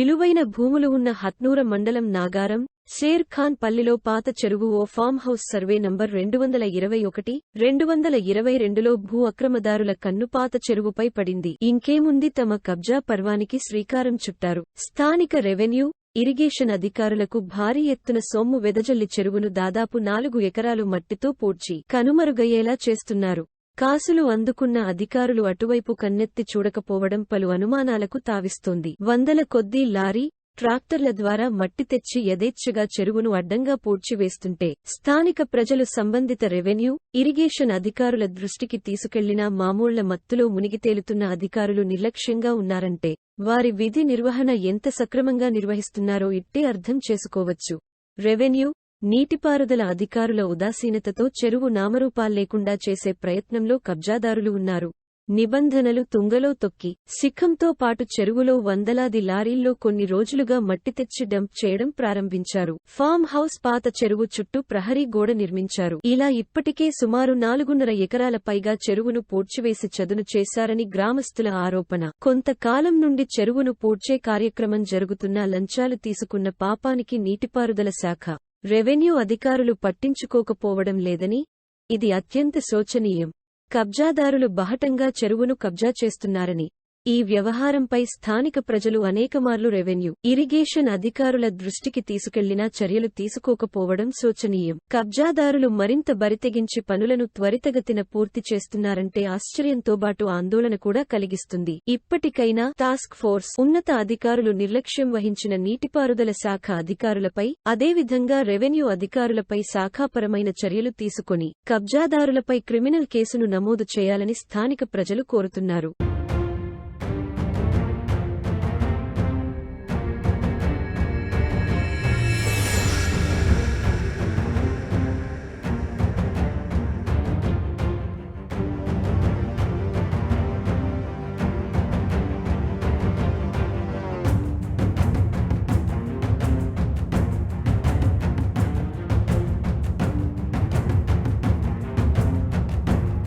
విలువైన భూములు ఉన్న హత్నూర మండలం నాగారం షేర్ ఖాన్ పల్లిలో పాత చెరువు ఓ ఫామ్ హౌస్ సర్వే నంబర్ 221 2022లో భూ అక్రమదారుల కన్ను పాత చెరువుపై పడింది. ఇంకేముంది, తమ కబ్జా పర్వానికి శ్రీకారం చుట్టారు. స్థానిక రెవెన్యూ, ఇరిగేషన్ అధికారులకు భారీ ఎత్తున సొమ్ము వెదజల్లి చెరువును దాదాపు 4 ఎకరాలు మట్టితో పూడ్చి కనుమరుగయ్యేలా చేస్తున్నారు. కాసులు అందుకున్న అధికారులు అటువైపు కన్నెత్తి చూడకపోవడం పలు అనుమానాలకు తావిస్తోంది. వందల కొద్దీ లారీ, ట్రాక్టర్ల ద్వారా మట్టి తెచ్చి యథేచ్ఛగా చెరువును అడ్డంగా పూడ్చివేస్తుంటే స్థానిక ప్రజలు సంబంధిత రెవెన్యూ, ఇరిగేషన్ అధికారుల దృష్టికి తీసుకెళ్లినా మామూళ్ల మత్తులో మునిగితేలుతున్న అధికారులు నిర్లక్ష్యంగా ఉన్నారంటే వారి విధి నిర్వహణ ఎంత సక్రమంగా నిర్వహిస్తున్నారో ఇట్టే అర్థం చేసుకోవచ్చు. రెవెన్యూ, నీటిపారుదల అధికారుల ఉదాసీనతతో చెరువు నామరూపాల్లేకుండా చేసే ప్రయత్నంలో కబ్జాదారులు ఉన్నారు. నిబంధనలు తుంగలో తొక్కి శిఖంతో పాటు చెరువులో వందలాది లారీల్లో కొన్ని రోజులుగా మట్టి తెచ్చి డంప్ చేయడం ప్రారంభించారు. ఫామ్ హౌస్ పాత చెరువు చుట్టూ ప్రహరీ గోడ నిర్మించారు. ఇలా ఇప్పటికే సుమారు 4.5 ఎకరాల పైగా చెరువును పూడ్చివేసి చదును చేశారని గ్రామస్తుల ఆరోపణ. కొంతకాలం నుండి చెరువును పూడ్చే కార్యక్రమం జరుగుతున్నా లంచాలు తీసుకున్న పాపానికి నీటిపారుదల శాఖ, రెవెన్యూ అధికారులు పట్టించుకోకపోవడం లేదని, ఇది అత్యంత శోచనీయం. కబ్జాదారులు బహటంగా చెరువును కబ్జా చేస్తున్నారని, ఈ వ్యవహారంపై స్థానిక ప్రజలు అనేకమార్లు రెవెన్యూ, ఇరిగేషన్ అధికారుల దృష్టికి తీసుకెళ్లినా చర్యలు తీసుకోకపోవడం శోచనీయం. కబ్జాదారులు మరింత బరితెగించి పనులను త్వరితగతిన పూర్తి చేస్తున్నారంటే ఆశ్చర్యంతోబాటు ఆందోళన కూడా కలిగిస్తుంది. ఇప్పటికైనా టాస్క్ ఫోర్స్, ఉన్నత అధికారులు నిర్లక్ష్యం వహించిన నీటిపారుదల శాఖ అధికారులపై, అదేవిధంగా రెవెన్యూ అధికారులపై శాఖాపరమైన చర్యలు తీసుకొని కబ్జాదారులపై క్రిమినల్ కేసును నమోదు చేయాలని స్థానిక ప్రజలు కోరుతున్నారు.